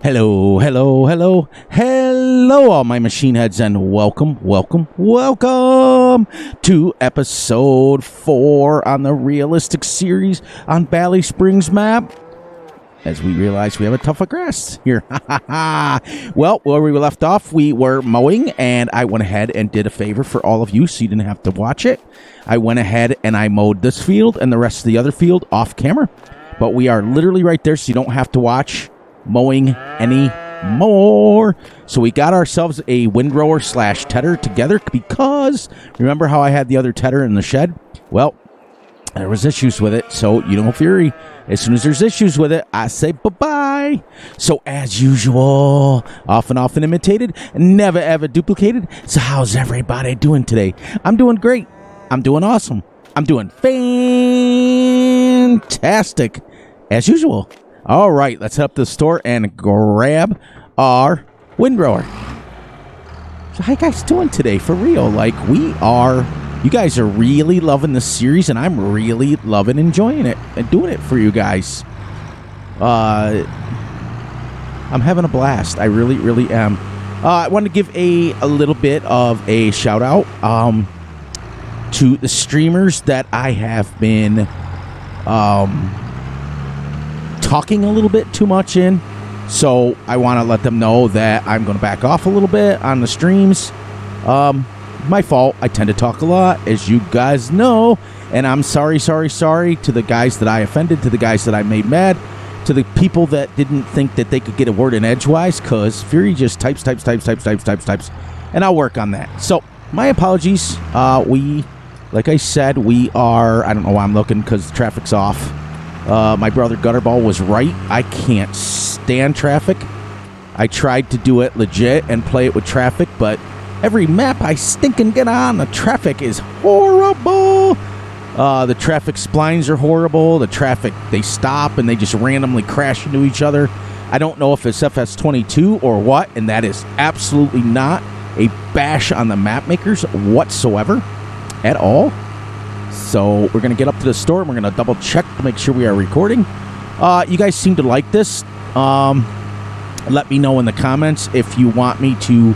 Hello, hello, hello, hello, all my machine heads, and welcome to episode 4 on the realistic series on Bally Springs map. As we realize we have a tuft of grass here. Well, where we left off, we were mowing, and I went ahead and did a favor for all of you so you didn't have to watch it. I went ahead and I mowed this field and the rest of the other field off camera. But we are literally right there, so you don't have to watch mowing anymore. So we got ourselves a windrower / tedder together because remember how I had the other tedder in the shed? Well, there was issues with it, so you don't worry. As soon as there's issues with it, I say bye-bye. So as usual, often imitated, never ever duplicated. So how's everybody doing today? I'm doing great. I'm doing awesome. I'm doing fantastic as usual. All right, let's head up to the store and grab our windrower. So how you guys doing today? For real, like you guys are really loving this series, and I'm really loving enjoying it and doing it for you guys. I'm having a blast. I really am. I want to give a little bit of a shout out to the streamers that I have been talking a little bit too much in. So I want to let them know that I'm going to back off a little bit on the streams. My fault. I tend to talk a lot, as you guys know, and I'm sorry to the guys that I offended, to the guys that I made mad, to the people that didn't think that they could get a word in edgewise, because Fury just types, and I'll work on that. So my apologies. Like I said, we are, I don't know why I'm looking because the traffic's off. My brother Gutterball was right. I can't stand traffic. I tried to do it legit and play it with traffic, but every map I stinking get on, the traffic is horrible. The traffic splines are horrible. The traffic, they stop and they just randomly crash into each other. I don't know if it's Fs22 or what, and that is absolutely not a bash on the map makers whatsoever at all. So we're going to get up to the store and we're going to double check to make sure we are recording. You guys seem to like this. Let me know in the comments if you want me to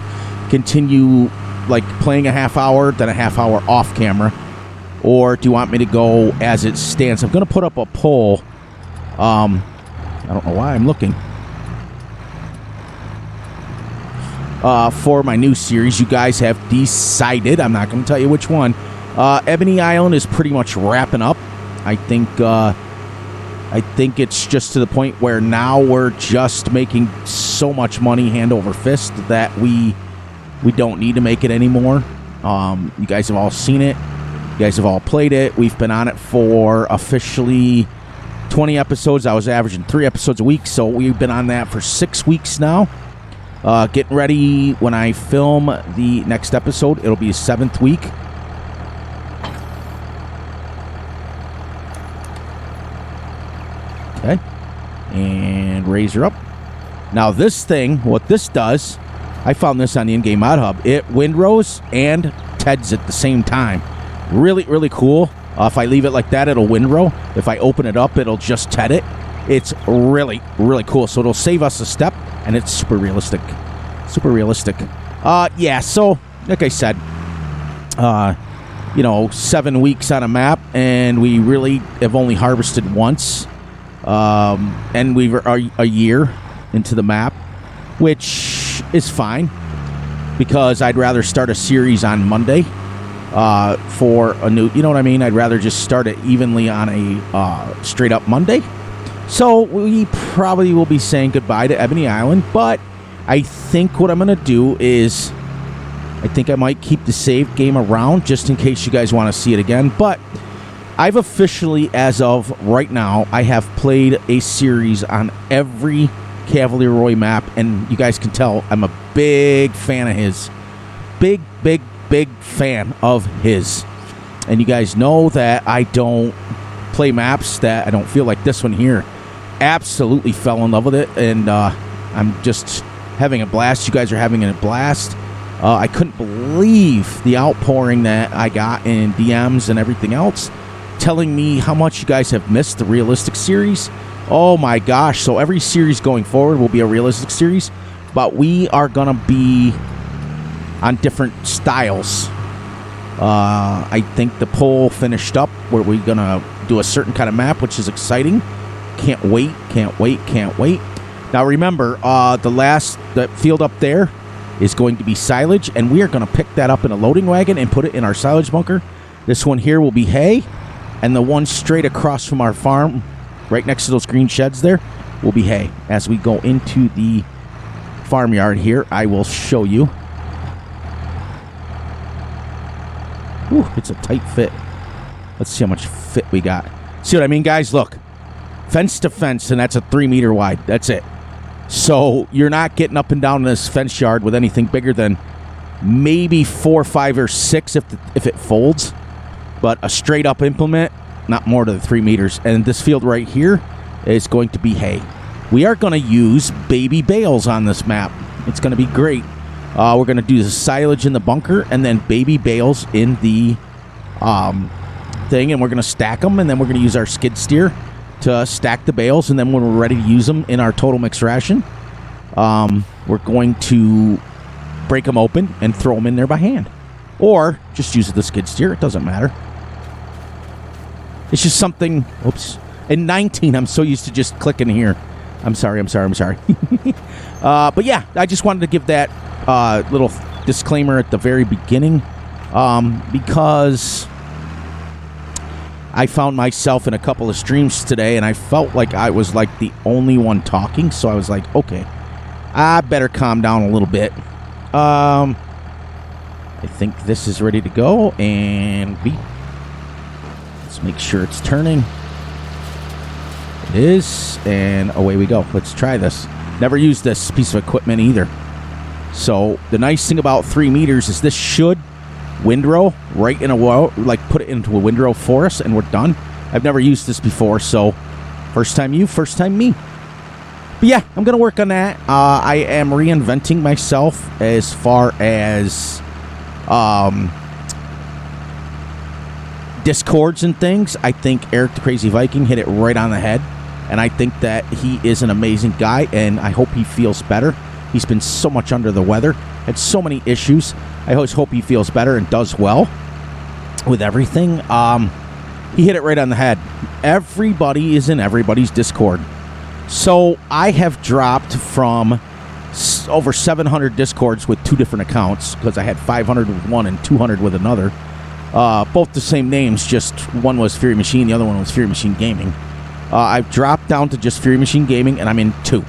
continue like playing a half hour, then a half hour off camera, or do you want me to go as it stands? I'm going to put up a poll. I don't know why I'm looking. For my new series, you guys have decided. I'm not going to tell you which one. Ebony Island is pretty much wrapping up. I think it's just to the point where now we're just making so much money hand over fist that we don't need to make it anymore. You guys have all seen it. You guys have all played it. We've been on it for officially 20 episodes. I was averaging 3 episodes a week, so we've been on that for 6 weeks now. Getting ready when I film the next episode. It'll be a 7th week. Okay, and raise her up. Now this thing, what this does, I found this on the in-game mod hub. It windrows and teds at the same time. Really cool. If I leave it like that, it'll windrow. If I open it up, it'll just ted it. It's really cool. So it'll save us a step, and it's super realistic. Yeah. So like I said, 7 weeks on a map, and we really have only harvested once. And we were a year into the map, which is fine because I'd rather start a series on Monday for a new, you know what I mean? I'd rather just start it evenly on a straight up Monday. So we probably will be saying goodbye to Ebony Island, but I think what I'm going to do is I think I might keep the save game around just in case you guys want to see it again, but I've officially, as of right now, I have played a series on every Cavalier Roy map, and you guys can tell I'm a big fan of his. Big fan of his. And you guys know that I don't play maps that I don't feel like this one here. Absolutely fell in love with it, and I'm just having a blast. You guys are having a blast. I couldn't believe the outpouring that I got in DMs and everything else, telling me how much you guys have missed the realistic series. Oh my gosh. So every series going forward will be a realistic series, but we are going to be on different styles. I think the poll finished up where we're going to do a certain kind of map, which is exciting. Can't wait. Now remember, the field up there is going to be silage, and we are going to pick that up in a loading wagon and put it in our silage bunker. This one here will be hay, and the one straight across from our farm, right next to those green sheds there, will be hay. As we go into the farmyard here, I will show you. Whew, it's a tight fit. Let's see how much fit we got. See what I mean, guys? Look. Fence to fence, and that's a 3 meter wide. That's it. So you're not getting up and down this fence yard with anything bigger than maybe 4, 5, or 6 if it folds. But a straight up implement, not more than 3 meters. And this field right here is going to be hay. We are going to use baby bales on this map. It's going to be great. We're going to do the silage in the bunker and then baby bales in the thing, and we're going to stack them, and then we're going to use our skid steer to stack the bales, and then when we're ready to use them in our total mix ration, we're going to break them open and throw them in there by hand. Or just use the skid steer. It doesn't matter. It's just something... Oops. In 19, I'm so used to just clicking here. I'm sorry. But yeah, I just wanted to give that little disclaimer at the very beginning because I found myself in a couple of streams today, and I felt like I was like the only one talking, so I was like, okay, I better calm down a little bit. I think this is ready to go, and let's make sure it's turning. It is, and away we go. Let's try this. Never used this piece of equipment either. So the nice thing about 3 meters is this should windrow right in a row, like put it into a windrow for us, and we're done. I've never used this before, so first time you, first time me. But yeah, I'm gonna work on that. I am reinventing myself as far as discords and things. I think Eric the Crazy Viking hit it right on the head, and I think that he is an amazing guy, and I hope he feels better. He's been so much under the weather, had so many issues. I always hope he feels better and does well with everything. He hit it right on the head. Everybody is in everybody's Discord. So I have dropped from over 700 Discords with 2 different accounts, because I had 500 with one and 200 with another. Both the same names, just one was Fury Machine, the other one was Fury Machine Gaming. I've dropped down to just Fury Machine Gaming, and I'm in 2.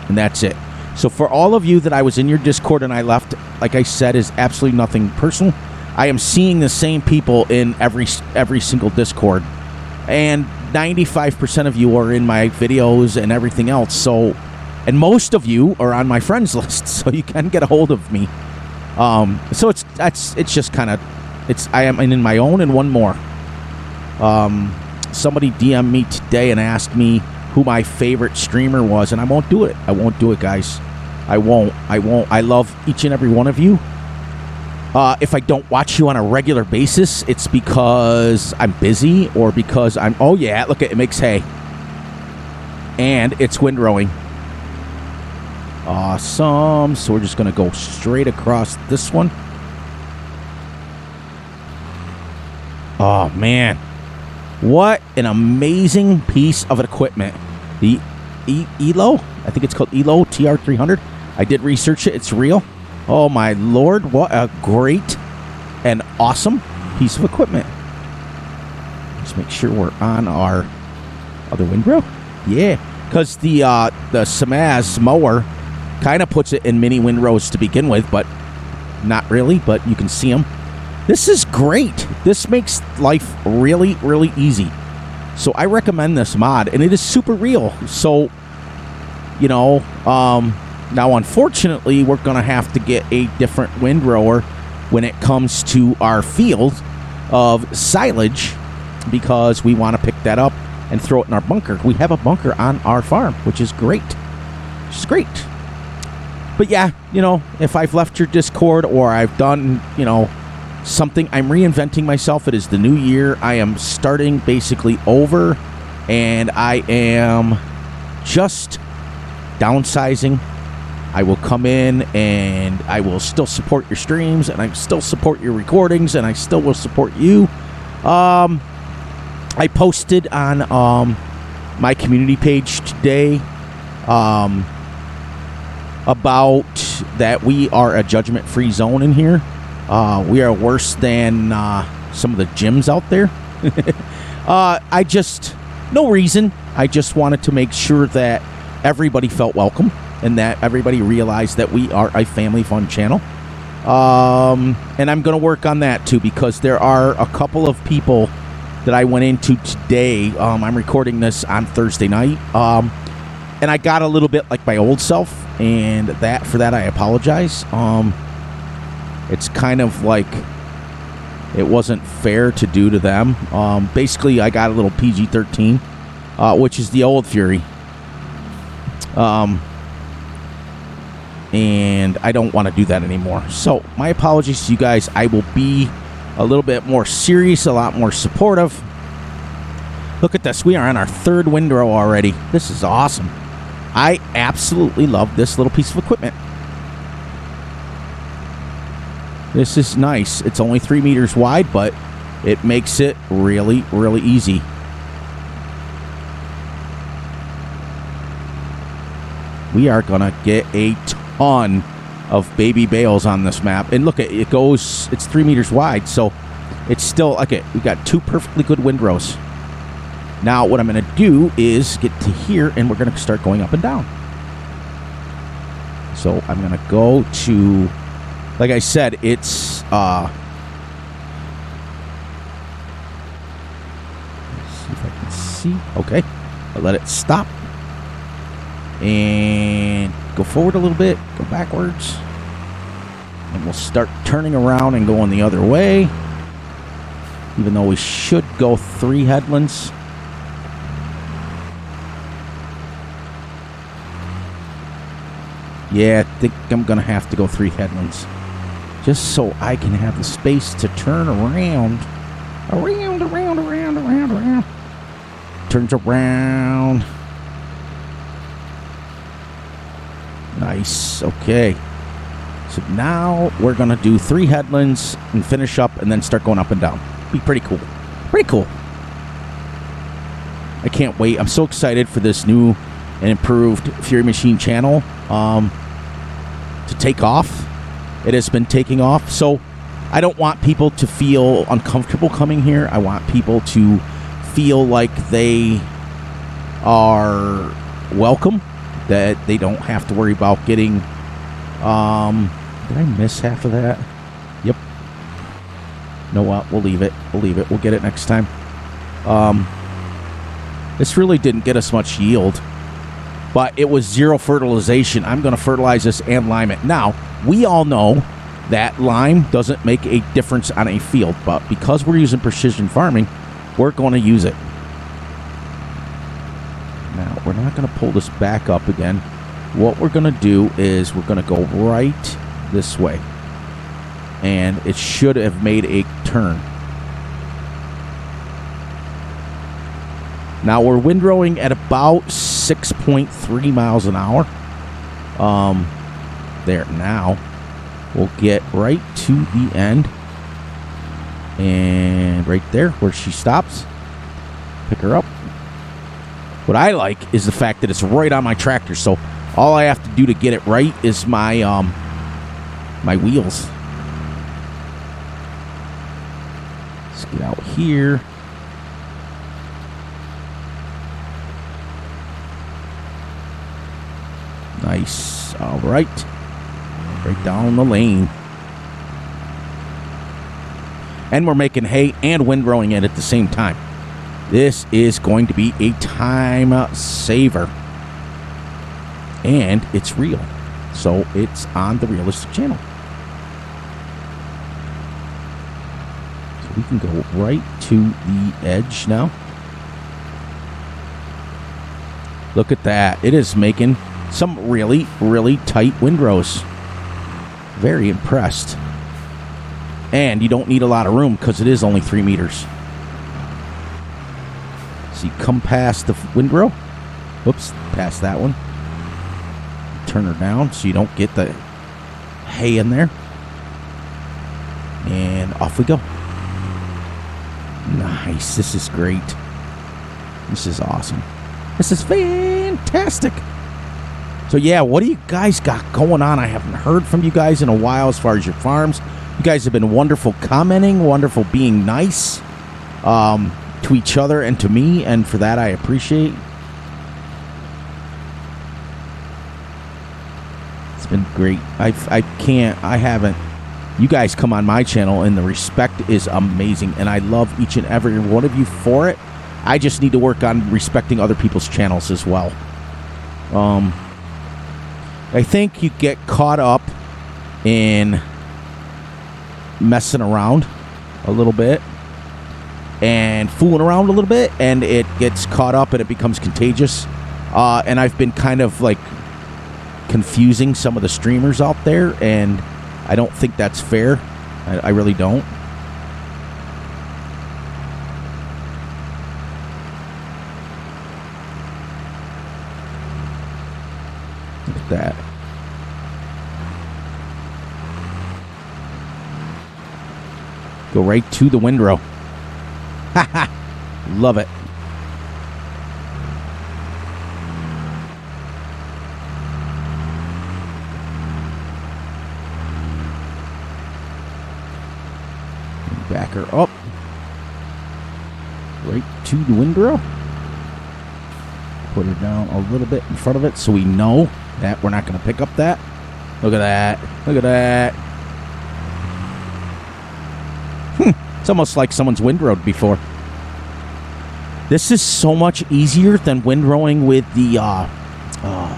And that's it. So for all of you that I was in your Discord and I left, like I said, is absolutely nothing personal. I am seeing the same people in every single Discord. And 95% of you are in my videos and everything else. So, and most of you are on my friends list, so you can get a hold of me. So it's just kind of, I am in my own and one more. Somebody DM'd me today and asked me who my favorite streamer was, and I won't do it. I won't do it, guys. I won't. I love each and every one of you. If I don't watch you on a regular basis, it's because I'm busy or because I'm... Oh, yeah, look, it makes hay. And it's windrowing. Awesome. So we're just going to go straight across this one. Oh, man. What an amazing piece of equipment. The ELO, I think it's called ELO TR300. I did research it. It's real. Oh, my Lord. What a great and awesome piece of equipment. Let's make sure we're on our other windrow. Yeah, because the Samaz mower kind of puts it in mini windrows to begin with, but not really, but you can see them. This is great. This makes life really, really easy. So I recommend this mod, and it is super real. So, you know, now unfortunately, we're going to have to get a different windrower when it comes to our field of silage, because we want to pick that up and throw it in our bunker. We have a bunker on our farm, which is great. But yeah, you know, if I've left your Discord or I've done, you know, something, I'm reinventing myself. It is the new year. I am starting basically over. and I am just downsizing. I will come in and I will still support your streams, and I still support your recordings, and I still will support you. I posted on my community page today about that we are a judgment-free zone in here. We are worse than some of the gyms out there. No reason. I just wanted to make sure that everybody felt welcome and that everybody realized that we are a family fun channel. And I'm going to work on that too, because there are a couple of people that I went into today. I'm recording this on Thursday night. And I got a little bit like my old self, and for that I apologize. It's kind of like it wasn't fair to do to them. Basically, I got a little PG-13, which is the old Fury. And I don't want to do that anymore. So my apologies to you guys. I will be a little bit more serious, a lot more supportive. Look at this. We are on our third Windrow already. This is awesome. I absolutely love this little piece of equipment. This is nice. It's only 3 meters wide, but it makes it really, really easy. We are going to get a ton of baby bales on this map. And look, it goes, it's 3 meters wide, so it's still, okay, we got 2 perfectly good windrows. Now, what I'm going to do is get to here, and we're going to start going up and down. So I'm going to go to, like I said, it's, let's see if I can see. Okay, I'll let it stop. And go forward a little bit, go backwards, and we'll start turning around and going the other way, even though we should go 3 headlands. Yeah, I think I'm going to have to go 3 headlands, just so I can have the space to turn around. Around. Turns around. Nice. Okay. So now we're going to do 3 headlands and finish up and then start going up and down. Be pretty cool. Pretty cool. I can't wait. I'm so excited for this new and improved Fury Machine channel to take off. It has been taking off. So I don't want people to feel uncomfortable coming here. I want people to feel like they are welcome, that they don't have to worry about getting, did I miss half of that? Yep. No, we'll leave it. We'll get it next time. This really didn't get us much yield, but it was 0 fertilization. I'm going to fertilize this and lime it. Now, we all know that lime doesn't make a difference on a field, but because we're using precision farming, we're going to use it. Now, we're not going to pull this back up again. What we're going to do is we're going to go right this way. And it should have made a turn. Now, we're windrowing at about 6.3 miles an hour. There. Now, we'll get right to the end. And right there where she stops. Pick her up. What I like is the fact that it's right on my tractor, so all I have to do to get it right is my my wheels. Let's get out here. Nice. All right. Right down the lane. And we're making hay and windrowing it at the same time. This is going to be a time saver. And it's real. So it's on the Realistic channel. So we can go right to the edge now. Look at that. It is making some really, really tight windrows. Very impressed. And you don't need a lot of room because it is only 3 meters. So you come past the windrow. Oops, past that one. Turn her down so you don't get the hay in there. And off we go. Nice. This is great. This is awesome. This is fantastic. So yeah, what do you guys got going on? I haven't heard from you guys in a while as far as your farms. You guys have been wonderful commenting, wonderful being nice to each other and to me, and for that I appreciate. It's been great. I haven't. You guys come on my channel, and the respect is amazing, and I love each and every one of you for it. I just need to work on respecting other people's channels as well. I think you get caught up in messing around a little bit and fooling around a little bit, and it gets caught up and it becomes contagious. And I've been kind of like confusing some of the streamers out there, and I don't think that's fair. I really don't. Look at that. Go right to the windrow. Ha ha! Love it. Back her up. Right to the windrow. Put her down a little bit in front of it so we know that we're not going to pick up that. Look at that. Look at that. It's almost like someone's windrowed before. This is so much easier than windrowing with the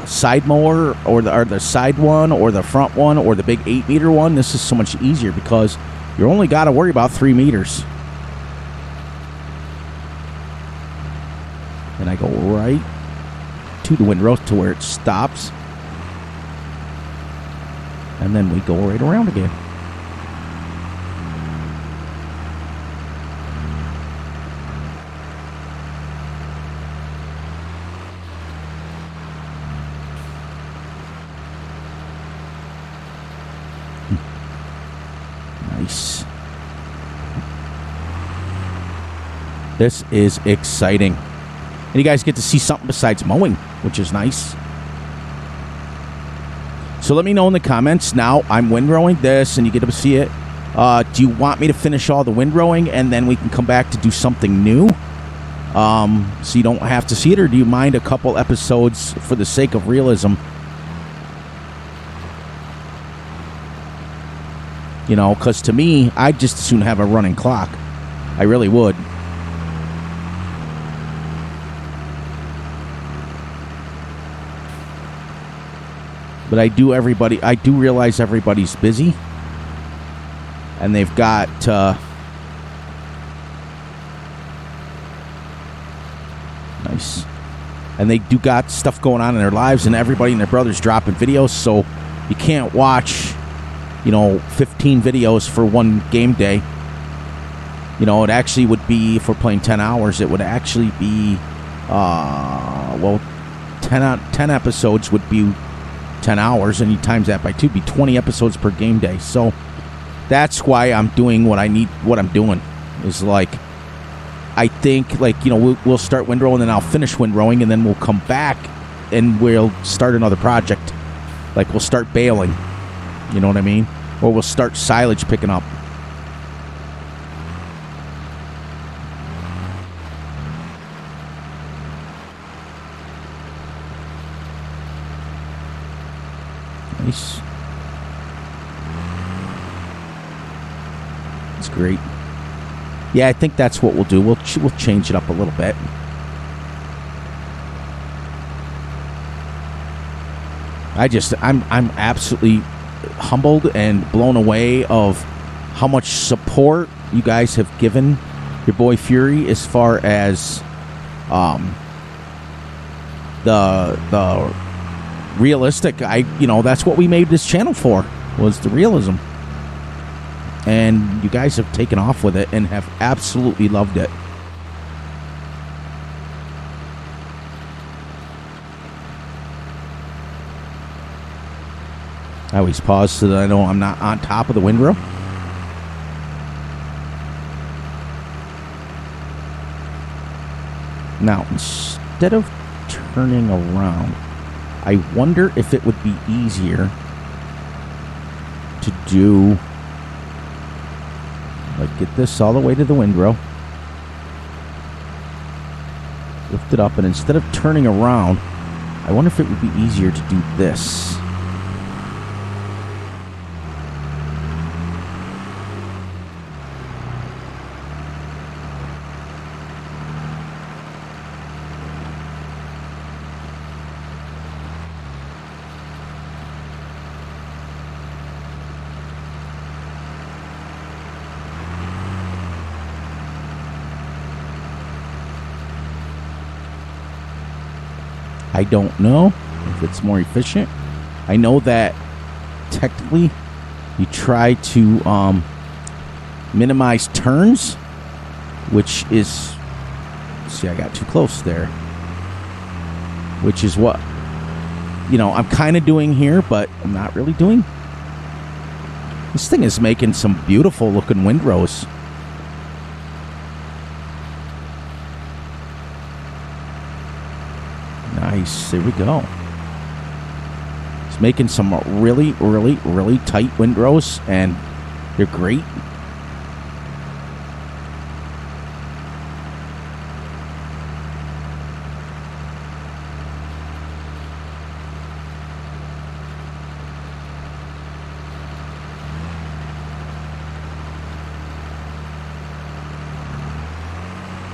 side mower or the side one or the front one or the big 8-meter one. This is so much easier because you only got to worry about 3 meters. And I go right to the windrow to where it stops. And then we go right around again. Nice. This is exciting. And you guys get to see something besides mowing, which is nice. So let me know in the comments. Now I'm windrowing this and you get to see it. Do you want me to finish all the windrowing and then we can come back to do something new? So you don't have to see it, or do you mind a couple episodes for the sake of realism? You know, because to me, I'd just as soon have a running clock. I really would. But I do realize everybody's busy. And they've got nice. And they do got stuff going on in their lives, and everybody and their brother's dropping videos, so you can't watch, 15 videos for one game day. It actually would be, if we're playing 10 hours, it would actually be 10 episodes would be 10 hours, and you times that by 2, be 20 episodes per game day. So that's why I'm doing what I'm doing is I think we'll start windrowing, and then I'll finish windrowing, and then we'll come back and we'll start another project. Like we'll start baling, you know what I mean? Or we'll start silage picking up. Nice. It's great. Yeah, I think that's what we'll do. We'll change it up a little bit. I'm absolutely humbled and blown away of how much support you guys have given your boy Fury as far as the realistic. That's what we made this channel for, was the realism. And you guys have taken off with it and have absolutely loved it. I always pause so that I know I'm not on top of the windrow. Now, instead of turning around, I wonder if it would be easier to do, like, get this all the way to the windrow, lift it up, and instead of turning around, I wonder if it would be easier to do this. I don't know if it's more efficient. I know that technically you try to minimize turns, which is, see, I got too close there, which is what, you know, I'm kind of doing here, but I'm not really doing. This thing is making some beautiful looking windrows. Nice. There we go. It's making some really, really, really tight windrows, and they're great.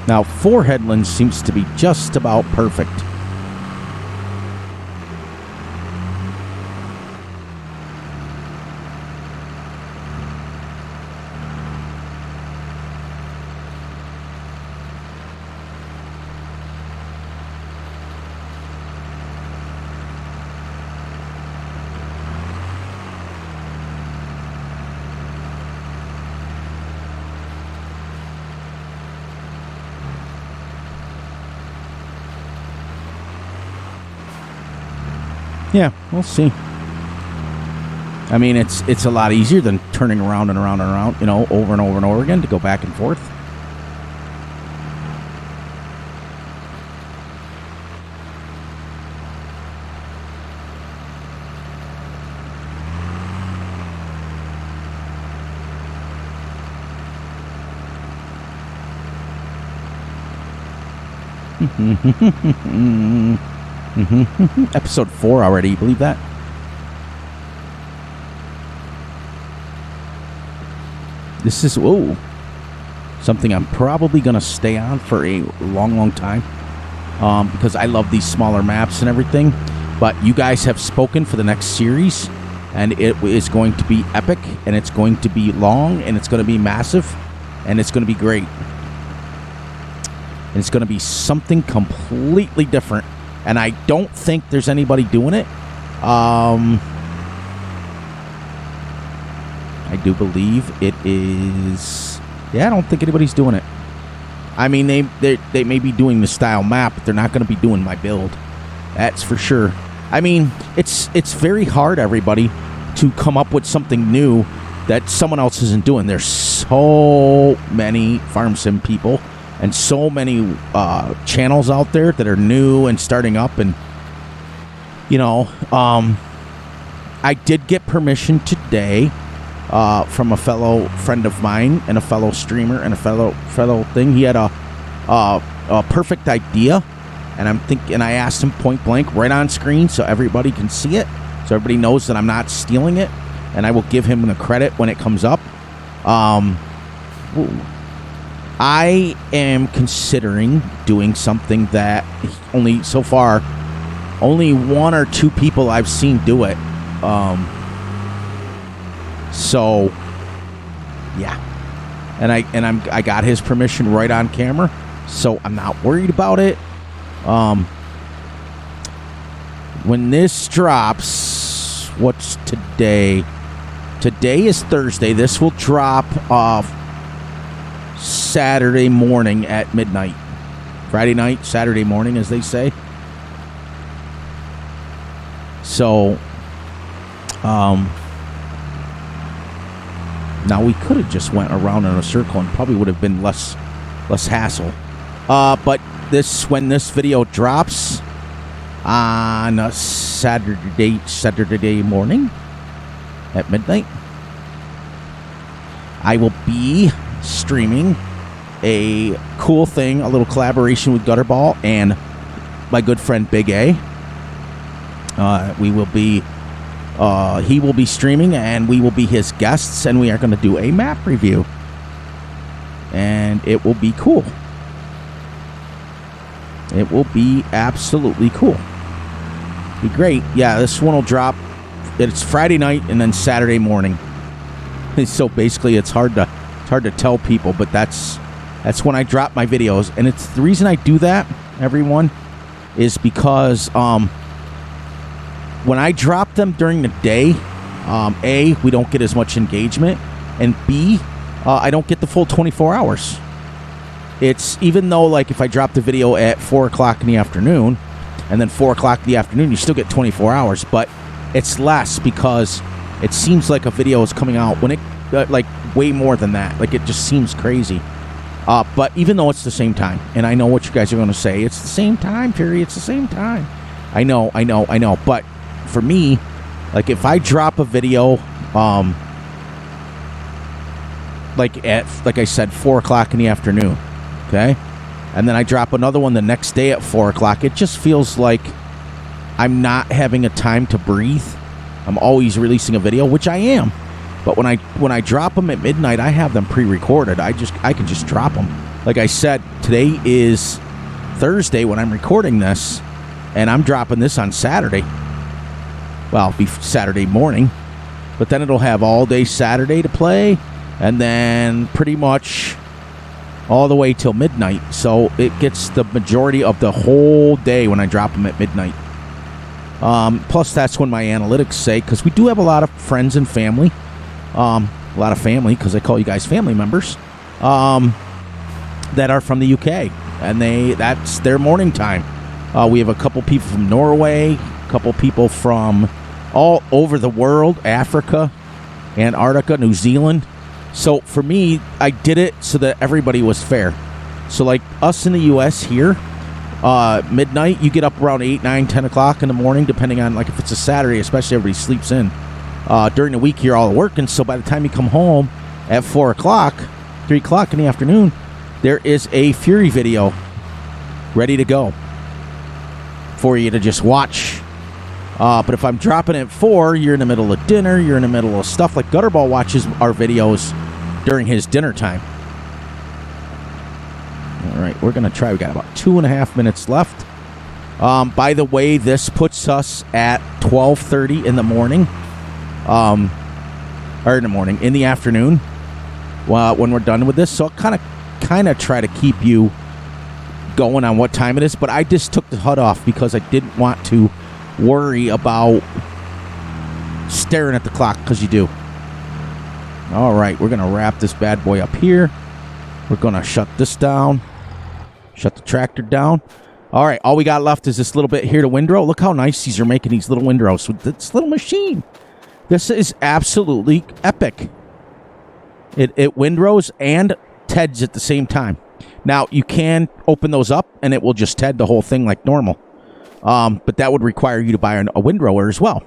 Now, 4 headlands seems to be just about perfect. Yeah, we'll see. I mean, it's a lot easier than turning around and around and around, you know, over and over and over again to go back and forth. Episode 4 already, you believe that? This is, whoa, something I'm probably going to stay on for a long, long time, because I love these smaller maps and everything. But you guys have spoken for the next series, and it is going to be epic, and it's going to be long, and it's going to be massive, and it's going to be great. And it's going to be something completely different. And I don't think there's anybody doing it. I do believe it is. Yeah, I don't think anybody's doing it. I mean, they may be doing the style map, but they're not going to be doing my build. That's for sure. I mean, it's very hard, everybody, to come up with something new that someone else isn't doing. There's so many farm sim people and so many channels out there that are new and starting up. And, you know, I did get permission today from a fellow friend of mine and a fellow streamer and a fellow thing. He had a perfect idea, and I asked him point blank right on screen so everybody can see it, so everybody knows that I'm not stealing it, and I will give him the credit when it comes up. I am considering doing something that only 1 or 2 people I've seen do it. So yeah, and I got his permission right on camera, so I'm not worried about it. When this drops, what's today? Today is Thursday. This will drop off Saturday morning at midnight. Friday night, Saturday morning, as they say. So Now we could have just went around in a circle and probably would have been less hassle. But when this video drops on a Saturday morning at midnight, I will be streaming a cool thing, a little collaboration with Gutterball and my good friend Big A. He will be streaming, and we will be his guests, and we are going to do a map review. And it will be cool. It will be absolutely cool. Be great. Yeah, this one will drop. It's Friday night and then Saturday morning. So basically, it's hard to tell people, but that's when I drop my videos, and it's the reason I do that, everyone, is because when I drop them during the day, A, we don't get as much engagement, and B, I don't get the full 24 hours. It's even though, like, if I drop the video at 4 o'clock in the afternoon, and then 4 o'clock in the afternoon, you still get 24 hours, but it's less because it seems like a video is coming out when it, like, way more than that. Like, it just seems crazy. But even though it's the same time, and I know what you guys are going to say, it's the same time, Fury, it's the same time. I know, but for me, like, if I drop a video, like I said, 4 o'clock in the afternoon, okay, and then I drop another one the next day at 4 o'clock, it just feels like I'm not having a time to breathe. I'm always releasing a video, which I am, but when I drop them at midnight, I have them pre-recorded. I can just drop them. Like I said, today is Thursday when I'm recording this, and I'm dropping this on Saturday. Well, it'll be Saturday morning, but then it'll have all day Saturday to play, and then pretty much all the way till midnight. So it gets the majority of the whole day when I drop them at midnight. Plus, that's when my analytics say, because we do have a lot of friends and family, because I call you guys family members, that are from the UK, and that's their morning time. We have a couple people from Norway, a couple people from all over the world, Africa, Antarctica, New Zealand. So for me, I did it so that everybody was fair. So like us in the U.S. here, midnight, you get up around 8, 9, 10 o'clock in the morning, depending on, like, if it's a Saturday, especially everybody sleeps in. During the week, you're all working, so by the time you come home at 4 o'clock, 3 o'clock in the afternoon, there is a Fury video ready to go for you to just watch. But if I'm dropping at 4, you're in the middle of dinner, you're in the middle of stuff. Like Gutterball watches our videos during his dinner time. All right, we're going to try. We got about 2.5 minutes left. By the way, this puts us at 12:30 in the morning. Or in the afternoon, when we're done with this. So I'll kind of try to keep you going on what time it is, but I just took the HUD off because I didn't want to worry about staring at the clock, because you do. All right, we're going to wrap this bad boy up here. We're going to shut this down. Shut the tractor down. All right, all we got left is this little bit here to Windrow. Look how nice these are making these little windrows with this little machine. This is absolutely epic. It windrows and TEDs at the same time. Now, you can open those up, and it will just TED the whole thing like normal. But that would require you to buy a windrower as well.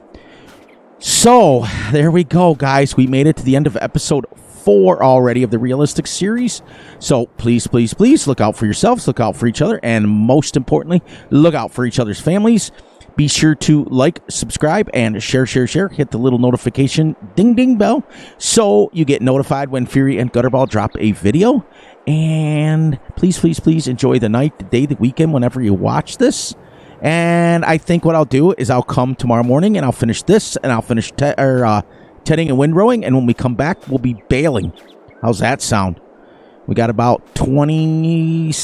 So, there we go, guys. We made it to the end of episode 4 already of the Realistic series. So, please, please, please look out for yourselves, look out for each other, and most importantly, look out for each other's families. Be sure to like, subscribe, and share. Hit the little notification ding bell so you get notified when Fury and Gutterball drop a video. And please, please, please enjoy the night, the day, the weekend, whenever you watch this. And I think what I'll do is I'll come tomorrow morning and I'll finish this, and I'll finish tedding and windrowing. And when we come back, we'll be bailing. How's that sound? We got about 25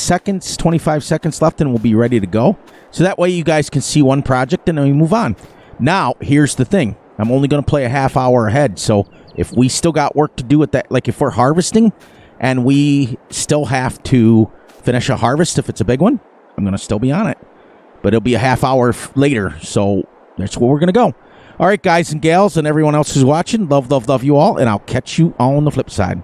seconds left, and we'll be ready to go. So that way you guys can see one project, and then we move on. Now, here's the thing. I'm only going to play a half hour ahead. So if we still got work to do at that, like if we're harvesting and we still have to finish a harvest, if it's a big one, I'm going to still be on it. But it'll be a half hour later. So that's where we're going to go. All right, guys and gals and everyone else who's watching, love you all, and I'll catch you on the flip side.